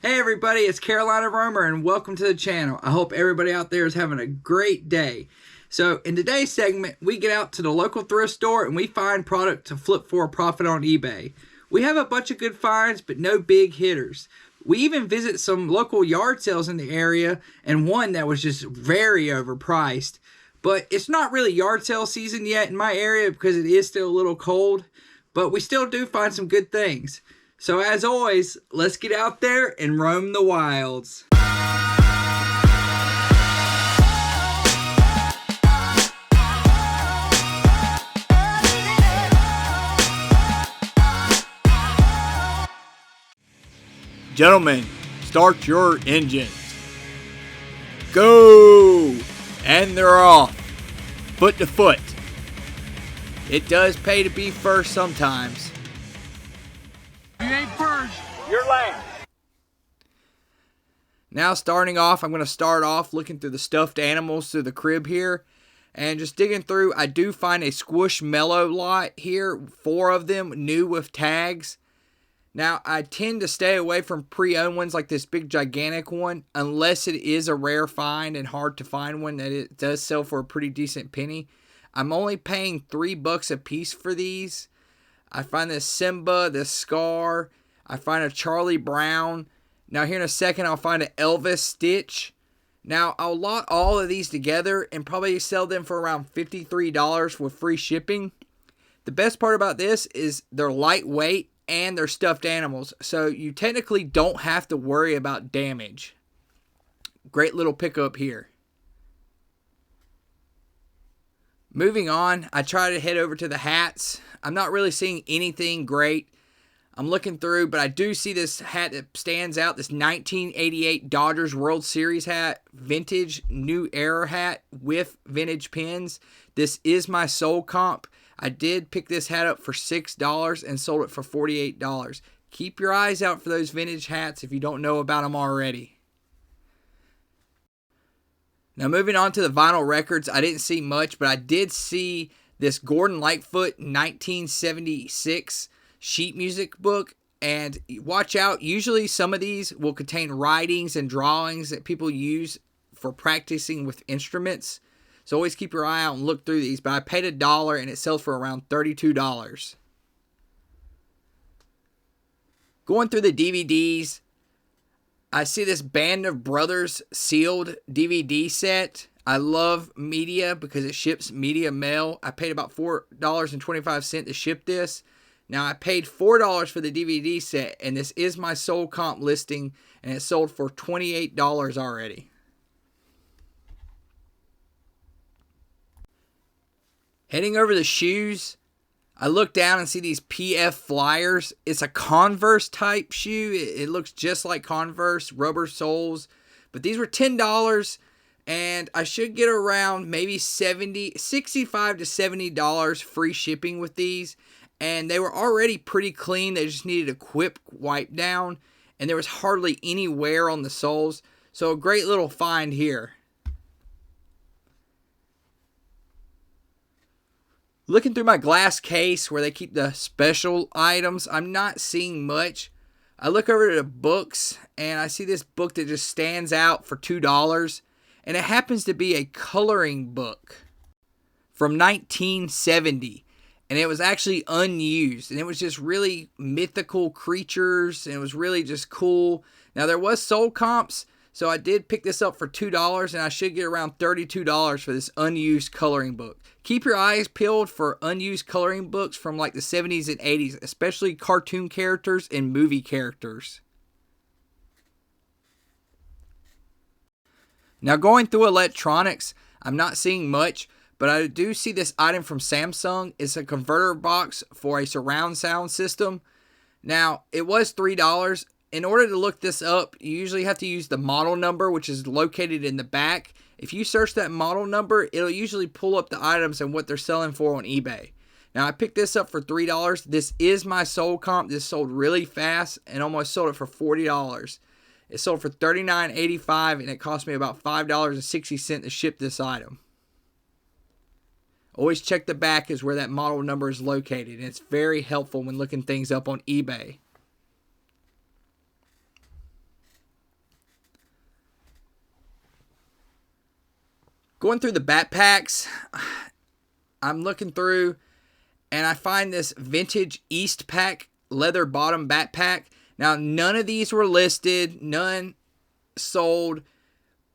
Hey everybody, it's Carolina Romer and welcome to the channel. I hope everybody out there is having a great day. So in today's segment, we get out to the local thrift store and we find product to flip for a profit on eBay. We have a bunch of good finds, but no big hitters. We even visit some local yard sales in the area and one that was just very overpriced. But it's not really yard sale season yet in my area because it is still a little cold, but we still do find some good things. So as always, let's get out there and roam the wilds. Gentlemen, start your engines. Go! And they're off. Foot to foot. It does pay to be first sometimes. You ain't first, You're last. Now starting off, I'm going to start off looking through the stuffed animals through the crib here. And just digging through, I do find a Squishmallow lot here. 4 of them, new with tags. Now, I tend to stay away from pre-owned ones like this big gigantic one, unless it is a rare find and hard to find one that it does sell for a pretty decent penny. I'm only paying $3 a piece for these. I find this Simba, this Scar. I find a Charlie Brown. Now here in a second, I'll find an Elvis Stitch. Now, I'll lot all of these together and probably sell them for around $53 with free shipping. The best part about this is they're lightweight and they're stuffed animals, so you technically don't have to worry about damage. Great little pickup here. Moving on, I try to head over to the hats. I'm not really seeing anything great. I'm looking through, but I do see this hat that stands out, this 1988 Dodgers World Series hat, vintage new era hat with vintage pins. This is my sold comp. I did pick this hat up for $6 and sold it for $48. Keep your eyes out for those vintage hats if you don't know about them already. Now moving on to the vinyl records, I didn't see much, but I did see this Gordon Lightfoot 1976 sheet music book. And watch out, usually some of these will contain writings and drawings that people use for practicing with instruments. So always keep your eye out and look through these. But I paid $1 and it sells for around $32. Going through the DVDs, I see this Band of Brothers sealed DVD set. I love media because it ships media mail. I paid about $4.25 to ship this. Now I paid $4 for the DVD set, and this is my sold comp listing, and it sold for $28 already. Heading over the shoes, I look down and see these PF Flyers. It's a Converse type shoe. It looks just like Converse, rubber soles. But these were $10, and I should get around maybe $65 to $70 free shipping with these. And they were already pretty clean. They just needed a quick wipe down, and there was hardly any wear on the soles. So a great little find here. Looking through my glass case where they keep the special items, I'm not seeing much. I look over to the books and I see this book that just stands out for $2. And it happens to be a coloring book from 1970. And it was actually unused. And it was just really mythical creatures. And it was really just cool. Now there was sold comps. So I did pick this up for $2, and I should get around $32 for this unused coloring book. Keep your eyes peeled for unused coloring books from like the 70s and 80s, especially cartoon characters and movie characters. Now going through electronics, I'm not seeing much, but I do see this item from Samsung. It's a converter box for a surround sound system. Now, it was $3. In order to look this up, you usually have to use the model number, which is located in the back. If you search that model number, it'll usually pull up the items and what they're selling for on eBay. Now, I picked this up for $3. This is my sold comp. This sold really fast and almost sold it for $40. It sold for $39.85, and it cost me about $5.60 to ship this item. Always check the back is where that model number is located, and it's very helpful when looking things up on eBay. Going through the backpacks, I'm looking through and I find this vintage Eastpak leather bottom backpack. Now, none of these were listed, none sold,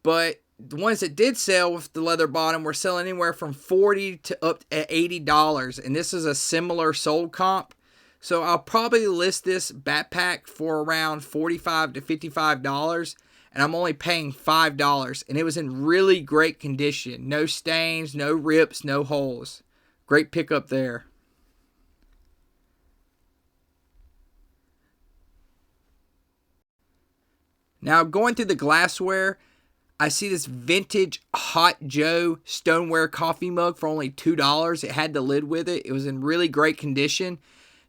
but the ones that did sell with the leather bottom were selling anywhere from $40 to up to $80, and this is a similar sold comp. So I'll probably list this backpack for around $45 to $55, and I'm only paying $5, and it was in really great condition. No stains, no rips, no holes. Great pickup there. Now, going through the glassware, I see this vintage Hot Joe stoneware coffee mug for only $2. It had the lid with it. It was in really great condition.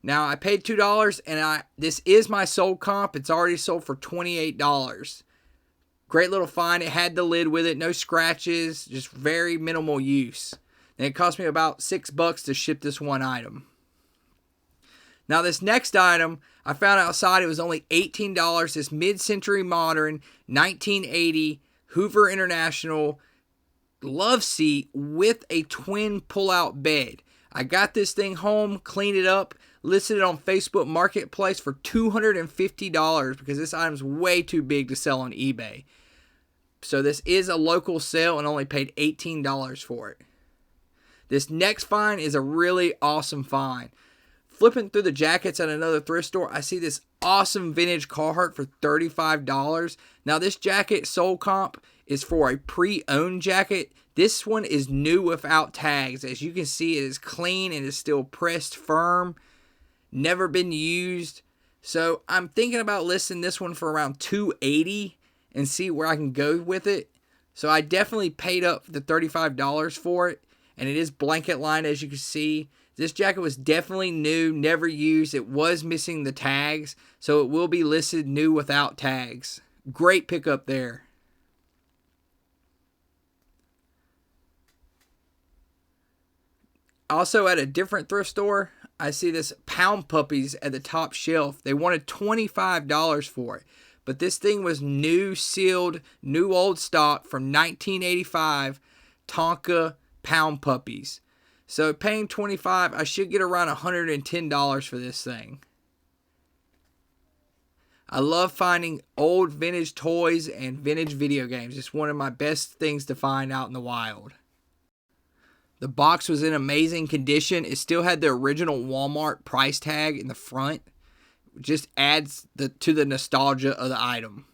Now, I paid $2, and this is my sold comp. It's already sold for $28. Great little find. It had the lid with it. No scratches. Just very minimal use. And it cost me about $6 to ship this one item. Now, this next item, I found outside it was only $18. This mid-century modern 1980 Hoover International love seat with a twin pull-out bed. I got this thing home, cleaned it up, listed it on Facebook Marketplace for $250 because this item's way too big to sell on eBay. So this is a local sale and only paid $18 for it. This next find is a really awesome find. Flipping through the jackets at another thrift store, I see this awesome vintage Carhartt for $35. Now, this jacket sold comp is for a pre-owned jacket. This one is new without tags. As you can see, it is clean and is still pressed firm. Never been used. So I'm thinking about listing this one for around $280 and see where I can go with it. So I definitely paid up the $35 for it. And it is blanket lined, as you can see. This jacket was definitely new, never used. It was missing the tags, so it will be listed new without tags. Great pickup there. Also, at a different thrift store, I see this Pound Puppies at the top shelf. They wanted $25 for it, but this thing was new, sealed, new old stock from 1985 Tonka Pound Puppies. So paying $25, I should get around $110 for this thing. I love finding old vintage toys and vintage video games. It's one of my best things to find out in the wild. The box was in amazing condition. It still had the original Walmart price tag in the front. It just adds to the nostalgia of the item.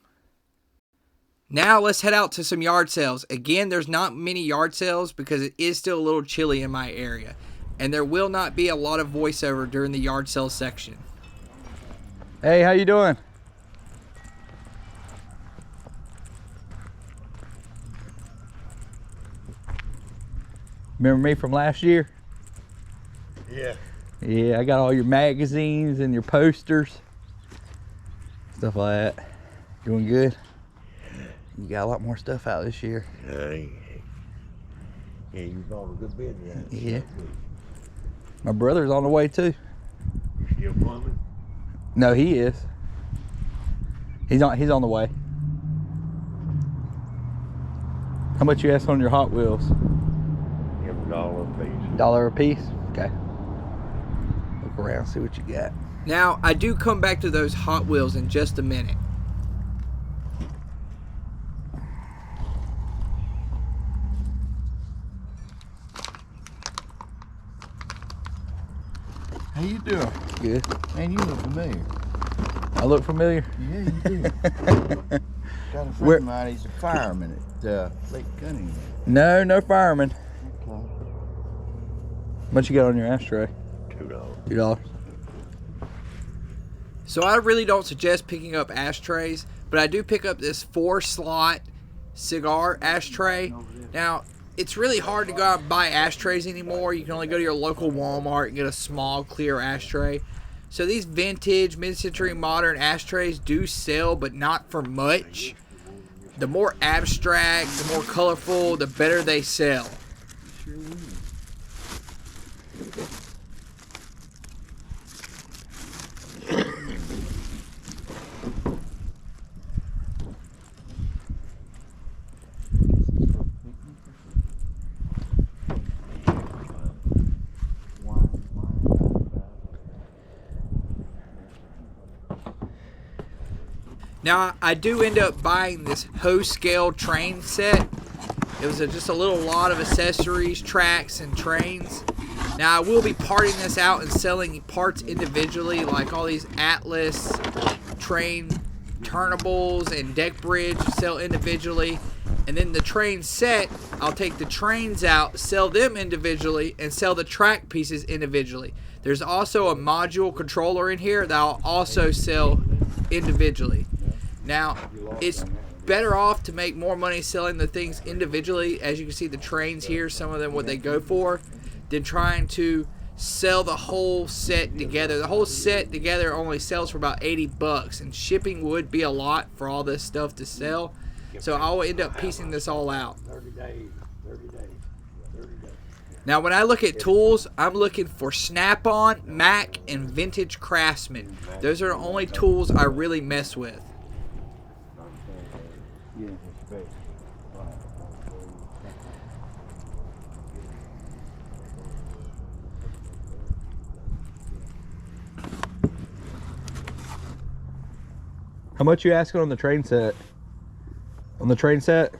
Now let's head out to some yard sales. Again, there's not many yard sales because it is still a little chilly in my area. And there will not be a lot of voiceover during the yard sale section. Hey, how you doing? Remember me from last year? Yeah. Yeah, I got all your magazines and your posters. Stuff like that. Doing good? You got a lot more stuff out this year. Yeah, you bought a good bit of that. Yeah. My brother's on the way too. You still plumbing? No, he is. He's on the way. How much you ask on your Hot Wheels? Yeah, $1 a piece. $1 a piece? Okay. Look around, see what you got. Now, I do come back to those Hot Wheels in just a minute. How you doing? Good. Man, you look familiar. I look familiar? Yeah, you do. Got a friend of mine, he's a fireman at Lake Cunningham. No fireman. Okay. How much you got on your ashtray? $2. $2. So I really don't suggest picking up ashtrays, but I do pick up this 4-slot cigar ashtray. Now, it's really hard to go out and buy ashtrays anymore. You can only go to your local Walmart and get a small, clear ashtray. So these vintage, mid-century modern ashtrays do sell, but not for much. The more abstract, the more colorful, the better they sell. Now, I do end up buying this hose scale train set. It was just a little lot of accessories, tracks, and trains. Now, I will be parting this out and selling parts individually, like all these Atlas train turnables and deck bridge, sell individually. And then the train set, I'll take the trains out, sell them individually, and sell the track pieces individually. There's also a module controller in here that I'll also sell individually. Now, it's better off to make more money selling the things individually. As you can see, the trains here, some of them what they go for, than trying to sell the whole set together. The whole set together only sells for about 80 bucks, and shipping would be a lot for all this stuff to sell. So I'll end up piecing this all out. Now, when I look at tools, I'm looking for Snap-on, Mac, and Vintage Craftsman. Those are the only tools I really mess with. How much you asking on the train set? On the train set?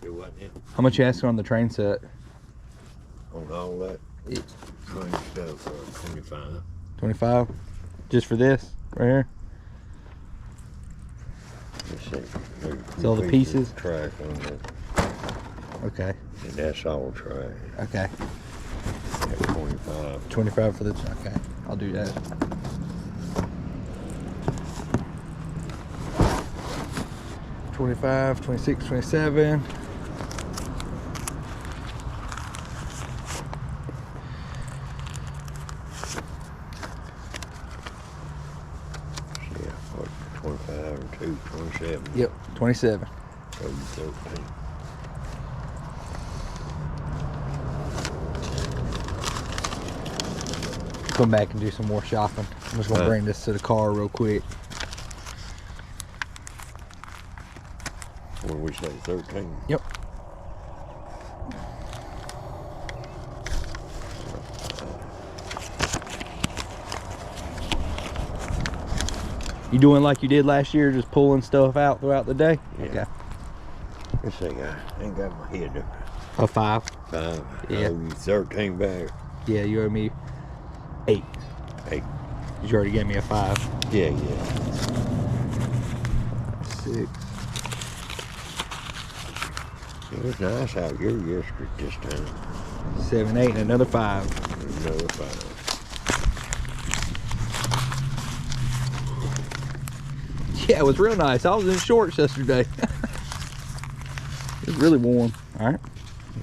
Do what now? How much you asking on the train set? On all that? Yeah. 20 stuff, 25. 25? Just for this right here? Let's see. There's So all the pieces? Track on that. Okay. And that's all track. Okay. That's 25. 25 for this. Okay. I'll do that. $25, $26, $27. Yeah, what, 25 and 2, 27. Yep, 27. So you 13. Come back and do some more shopping. I'm just gonna bring this to the car real quick. What did we say, 13? Yep. You doing like you did last year, just pulling stuff out throughout the day? Yeah. Okay. Let's see, I ain't got my head up. A 5. 5. Yeah. I owe you 13 back. Yeah, you owe me 8. 8. You already gave me a 5. Yeah, yeah. 6. It was nice out here yesterday this time. 7, 8, and another 5. Another 5. Yeah, it was real nice. I was in shorts yesterday. It was really warm. All right.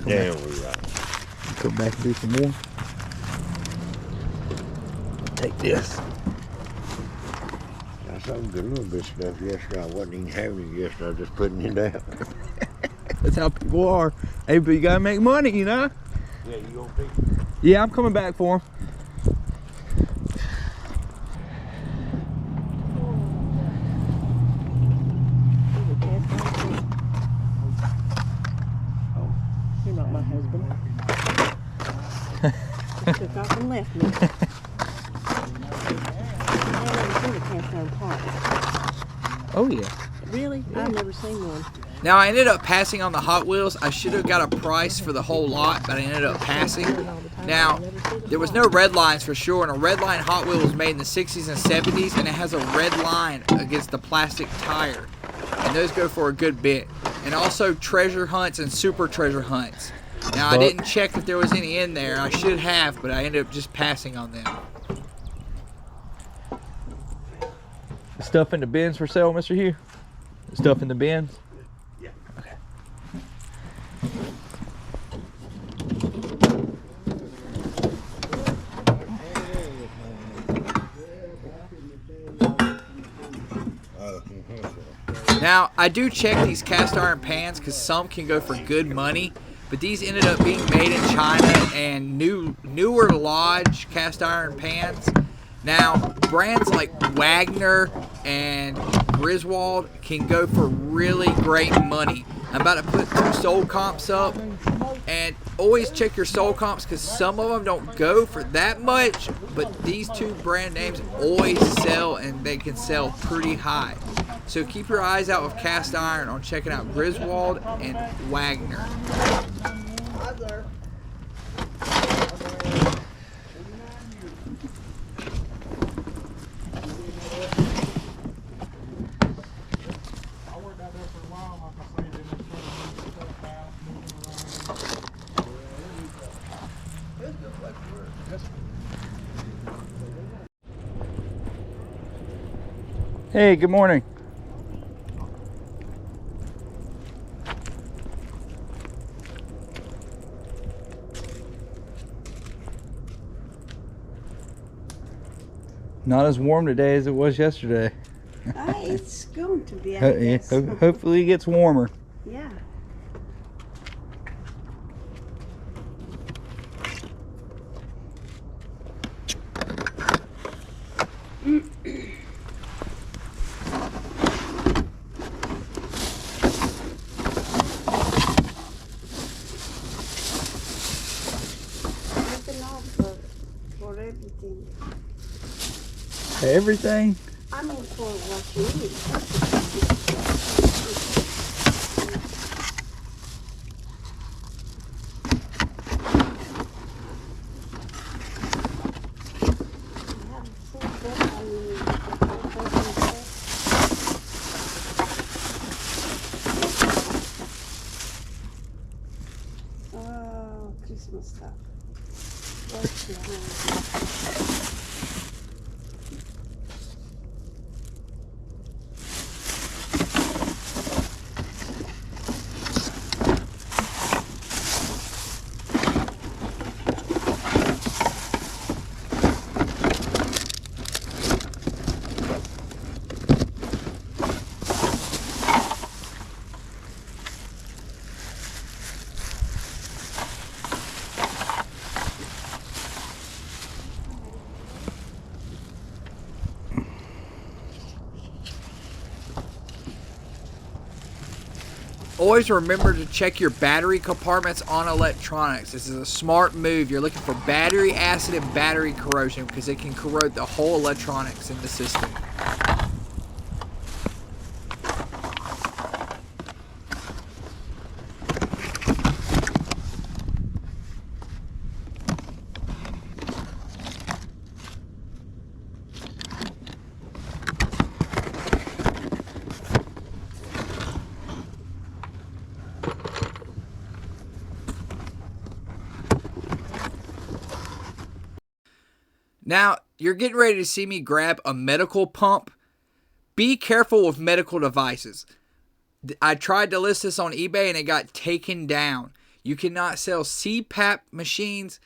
Damn, we right. Come back and do some more. Take this. I sold a little bit of stuff yesterday. I wasn't even having it yesterday. I was just putting it out. That's how people are. Hey, but you gotta make money, you know? Yeah, you gonna pick? Yeah, I'm coming back for them. You're not my husband. Just took off and left me. I've never seen a cast iron pot. Oh, yeah. Really? I've never seen one. Now, I ended up passing on the Hot Wheels. I should have got a price for the whole lot, but I ended up passing. Now, there was no red lines for sure, and a red line Hot Wheel was made in the 60s and 70s, and it has a red line against the plastic tire. And those go for a good bit. And also treasure hunts and super treasure hunts. Now, I didn't check if there was any in there. I should have, but I ended up just passing on them. Stuff in the bins for sale, Mr. Hugh? Stuff in the bins? Yeah. Okay. Now, I do check these cast iron pans because some can go for good money, but these ended up being made in China and newer Lodge cast iron pans. Now, brands like Wagner and Griswold can go for really great money. I'm about to put 2 sold comps up, and always check your sold comps because some of them don't go for that much, but these 2 brand names always sell, and they can sell pretty high. So keep your eyes out with cast iron on checking out Griswold and Wagner. Hey, good morning. Not as warm today as it was yesterday. It's going to be, I Yeah, guess. hopefully it gets warmer. Yeah. Open up for everything. Everything? I mean, for what you need. Oh, Christmas stuff. What's behind? Always remember to check your battery compartments on electronics. This is a smart move. You're looking for battery acid and battery corrosion because it can corrode the whole electronics in the system. Now, you're getting ready to see me grab a medical pump. Be careful with medical devices. I tried to list this on eBay and it got taken down. You cannot sell CPAP machines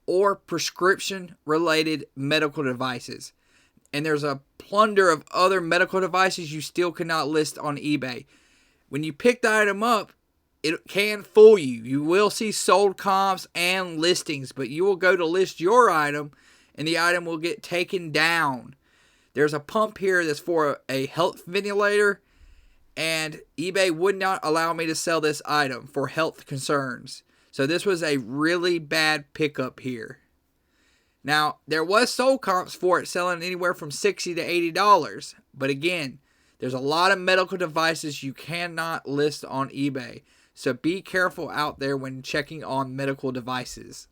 or prescription-related medical devices. And there's a plunder of other medical devices you still cannot list on eBay. When you pick the item up, it can fool you. You will see sold comps and listings, but you will go to list your item and the item will get taken down. There's a pump here that's for a health ventilator, and eBay would not allow me to sell this item for health concerns. So this was a really bad pickup here. Now, there was sold comps for it selling anywhere from $60 to $80. But again, there's a lot of medical devices you cannot list on eBay. So be careful out there when checking on medical devices.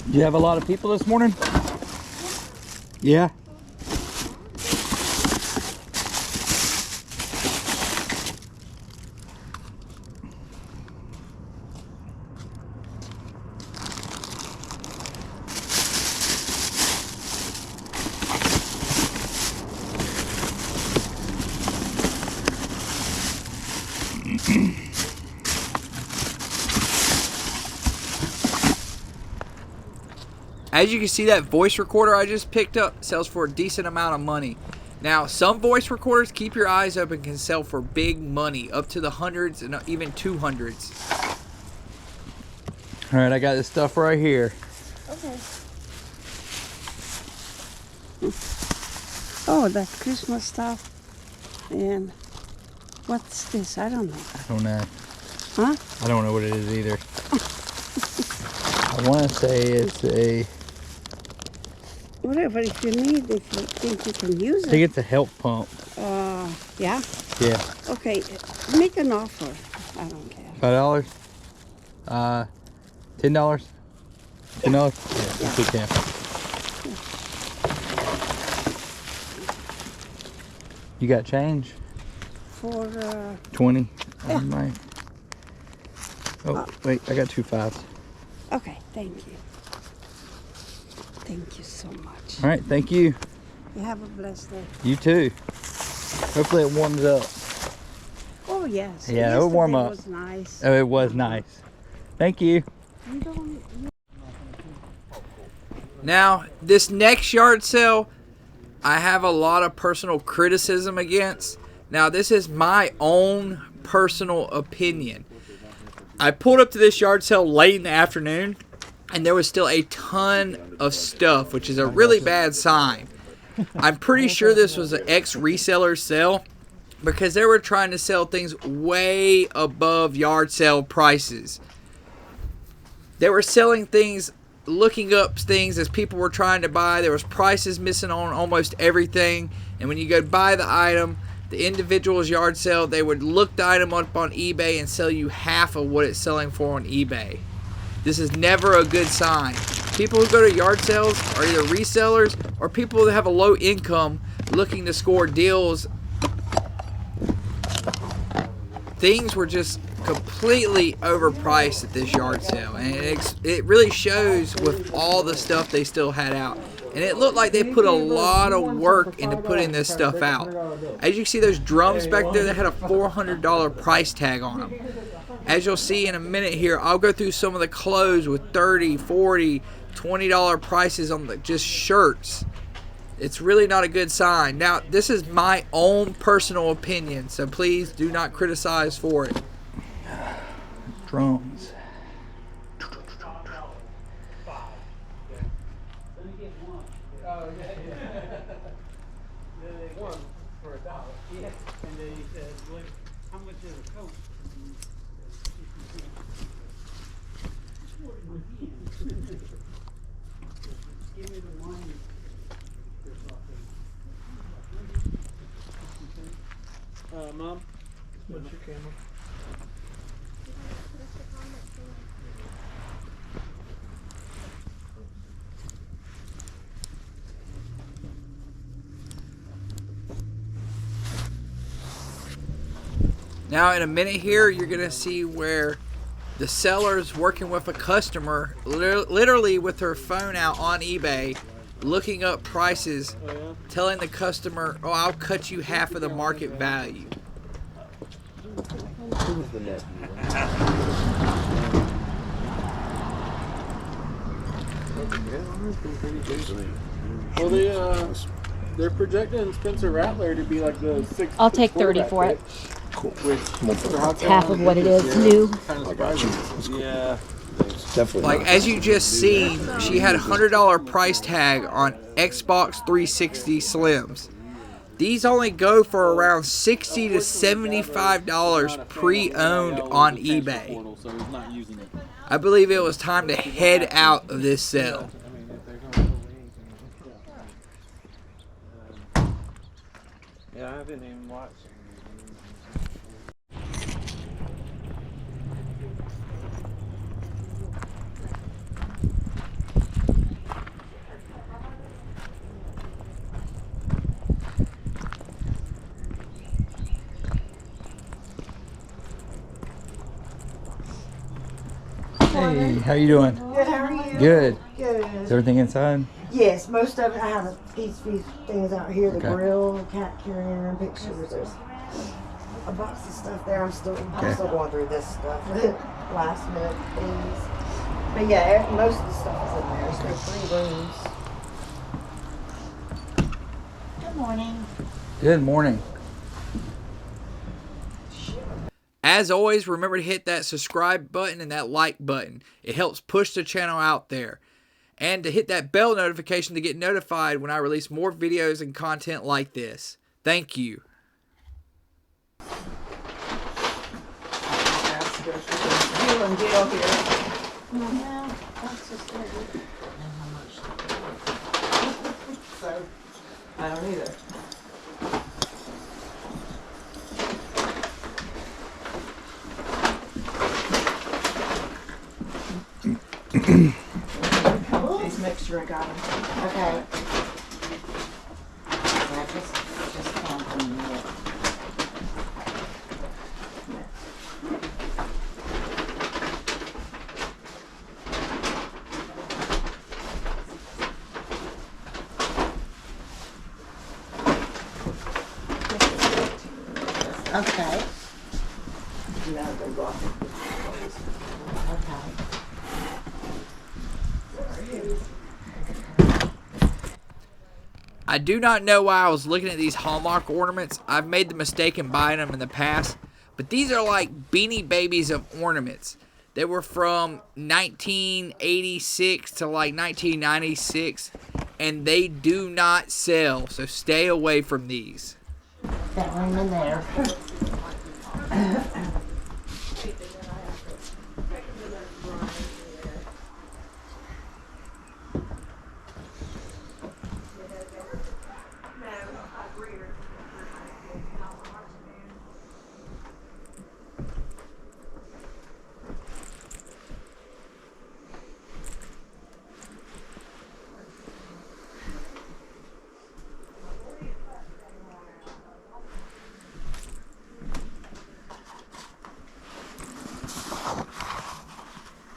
Do you have a lot of people this morning? Yeah. As you can see, that voice recorder I just picked up sells for a decent amount of money. Now, some voice recorders, keep your eyes open, can sell for big money, up to the hundreds and even 200s. All right, I got this stuff right here. Okay. Oh, that Christmas stuff. And what's this? I don't know. I don't know. Huh? I don't know what it is either. I want to say it's a. Whatever, if you need, if you think you can use I think it. it's a help pump. Yeah? Yeah. Okay, make an offer. I don't care. $5. $10. $10. Yeah, it's okay. You got change? For, 20. Yeah. Oh, wait, I got 2 5s. okay, thank you. Thank you so much. All right, thank you. You have a blessed day. You too. Hopefully it warms up. Oh, yes. Yeah, it'll warm Yesterday up. was nice. Oh, it was nice. Thank you. You don't, Now, this next yard sale, I have a lot of personal criticism against. Now, this is my own personal opinion. I pulled up to this yard sale late in the afternoon, and there was still a ton of stuff, which is a really bad sign. I'm pretty sure this was an ex-reseller sale because they were trying to sell things way above yard sale prices. They were selling things, looking up things as people were trying to buy. There was prices missing on almost everything. And when you go buy the item, the individual's yard sale, they would look the item up on eBay and sell you half of what it's selling for on eBay. This is never a good sign. People who go to yard sales are either resellers or people that have a low income looking to score deals. Things were just completely overpriced at this yard sale, and it really shows with all the stuff they still had out. And it looked like they put a lot of work into putting this stuff out. As you can see, those drums back there, they had a $400 price tag on them. As you'll see in a minute here, I'll go through some of the clothes with $30, $40, $20 prices on the just shirts. It's really not a good sign. Now, this is my own personal opinion, so please do not criticize for it. Drums. Mom, what's your camera? Now, in a minute here, you're going to see where the seller's working with a customer, literally with her phone out on eBay, looking up prices, telling the customer, oh, I'll cut you half of the market value. Well, they're projecting Spencer Rattler to be like the sixth. I'll take 30 for it. It's half of what it is new. Yeah. Definitely. Like, as you just seen, she had a $100 price tag on Xbox 360 Slims. These only go for around $60 to $75 pre-owned on eBay. So he's not using it. I believe it was time to head out of this sale. Yeah, I haven't even watched. Hey, how you doing? Good, how are you? Good. Good. Is everything inside? Yes, most of it. I have these few things out here, the Okay. grill, the cat carrier, and pictures. There's a box of stuff there. I'm still going through this stuff. Last minute things. But yeah, most of the stuff is in there. So there's 3 rooms. Good morning. Good morning. As always, remember to hit that subscribe button and that like button. It helps push the channel out there. And to hit that bell notification to get notified when I release more videos and content like this. Thank you. Deal and deal here. No, that's just it. So, I don't either. These mixture I got them. Okay. Yeah, just count them. Okay. Now they go off. Okay. I do not know why I was looking at these Hallmark ornaments. I've made the mistake in buying them in the past, but these are like Beanie Babies of ornaments. They were from 1986 to like 1996, and they do not sell, so stay away from these. That one in there.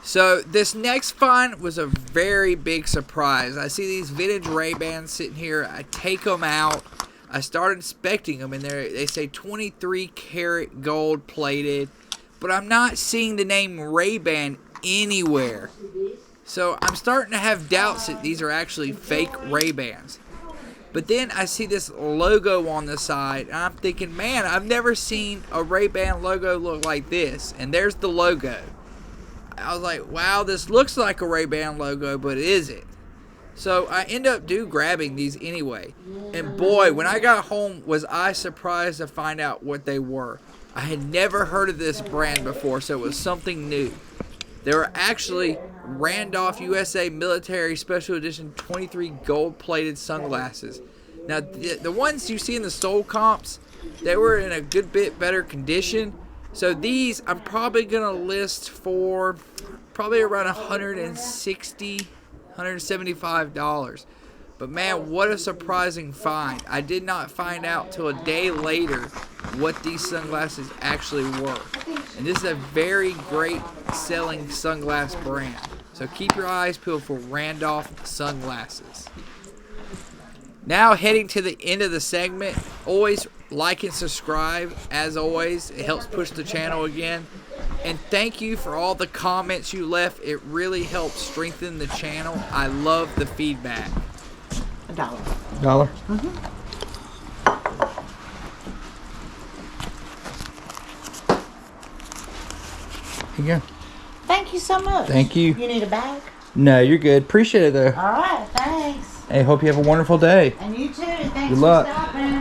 So this next find was a very big surprise. I see these vintage Ray-Bans sitting here. I take them out. I start inspecting them, and they say 23 karat gold plated, but I'm not seeing the name Ray-Ban anywhere. So I'm starting to have doubts that these are actually fake Ray-Bans. But then I see this logo on the side, and I'm thinking, man, I've never seen a Ray-Ban logo look like this. And there's the logo. I was like, wow, this looks like a Ray-Ban logo, but it isn't. So I end up grabbing these anyway. And boy, when I got home, was I surprised to find out what they were. I had never heard of this brand before, so it was something new. They were actually Randolph USA Military Special Edition 23 gold-plated sunglasses. Now, the ones you see in the Soul comps, they were in a good bit better condition. So these I'm probably going to list for probably around $160, $175. But man, what a surprising find. I did not find out till a day later what these sunglasses actually were. And this is a very great selling sunglass brand. So keep your eyes peeled for Randolph sunglasses. Now heading to the end of the segment, always like and subscribe. As always, it helps push the channel again. And thank you for all the comments you left. It really helps strengthen the channel. I love the feedback. $1. $1? Here you go. Thank you so much. Thank you. You need a bag? No, you're good. Appreciate it, though. All right, thanks. Hey, hope you have a wonderful day. And you too. Thanks Good for luck. stopping.